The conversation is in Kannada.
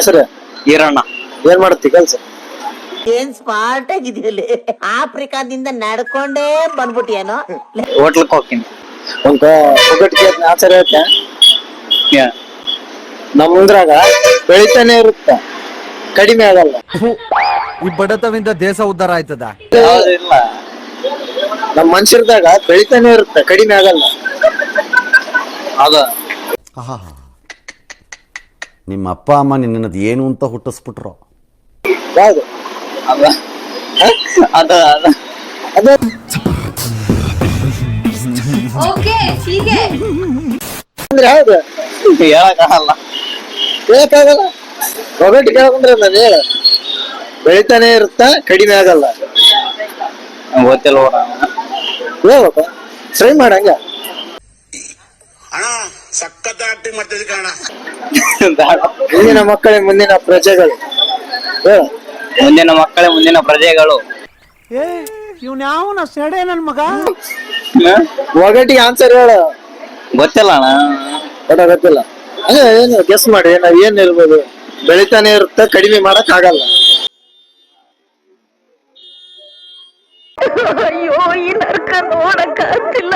ಹೆಸರು ಈರಣ್ಣ. ಏನ್ ಮಾಡ್ತಿ ಕೆಲ್ಸ? ಏನ್ ಸ್ಮಾರ್ಟ್ ಆಗಿದೆಯಲ್ಲಿ ಆಫ್ರಿಕಾದಿಂದ ನಡ್ಕೊಂಡೇ ಬಂದ್ಬಿಟ್ಟಿಯೇನೋ. ಹೋಟ್ಲಕ್ ಹೋಗ್ತೀನಿ. ಒಂದ್ ಒಗ್ಗಟ್ಟಿಗೆ ಆಚಾರ ಹೇಳ್ತೆ. ನಮ್ದ್ರಾಗ ಬೆಳಿತಾನೆ ಇರುತ್ತ, ಕಡಿಮೆ ಆಗಲ್ಲ. ಈ ಬಡತವಿಂದ ದೇಶ ಉದ್ಧಾರ ಆಯ್ತದ? ಇಲ್ಲ, ನಮ್ ಮನುಷ್ಯರದಾಗ ಬೆಳಿತಾನೆ ಇರುತ್ತ, ಕಡಿಮೆ ಆಗಲ್ಲ. ಅದ ನಿಮ್ಮ ಅಪ್ಪ ಅಮ್ಮ ನಿನ್ನದು ಏನು ಅಂತ ಹುಟ್ಟಿಸ್ಬಿಟ್ರು. ಯಾವ್ದು? ಅದ ಅದ ಅದ ಅದ ಓಕೆ ಹೀಗೆ ಅಂದ್ರೆ ಯಾವ್ದು ಹೇಳಕ್ಕಾಗಲ್ಲ. ಹೇಳಕ್ಕಾಗಲ್ಲ. ಒಗ್ಗಟ್ಟು ಕೇಳಕಂದ್ರೆ ನಾನು ಹೇಳ, ಬೆಳಿತಾನೆ ಇರುತ್ತ, ಕಡಿಮೆ ಆಗಲ್ಲ. ಗೊತ್ತಿಲ್ಲ. ಹೇಳ್ಬೇಕ, ಟ್ರೈ ಮಾಡಂಗ. ಅಣ್ಣ ಸಖತ್ ಆಕ್ಟಿಂಗ್ ಮಾಡ್ತಿದ್ದೆ ಕಣ. ಮುಂದಿನ ಮಕ್ಕಳೇ ಮುಂದಿನ ಪ್ರಜೆಗಳು. ಮುಂದಿನ ಮಕ್ಕಳೇ ಮುಂದಿನ ಪ್ರಜೆಗಳು. ಇವ್ನ ಯಾವನ ಸೆಡೆ ನನ್ ಮಗ. ಒಗಟಿಗೆ ಆನ್ಸರ್ ಹೇಳ. ಗೊತ್ತಿಲ್ಲ ಅಣ್ಣ. ಗೊತ್ತಿಲ್ಲ. ಏನು ಗೆಸ್ ಮಾಡಿ, ನಾವ್ ಏನ್ ಇರ್ಬೋದು? ಬೆಳಿತಾನೆ ಇರುತ್ತ, ಕಡಿಮೆ ಮಾಡಕ್ ಆಗಲ್ಲ. ಅಯ್ಯೋ ಈ ನರ್ಕ ನೋಡಕ್ ಆಗ್ತಿಲ್ಲ.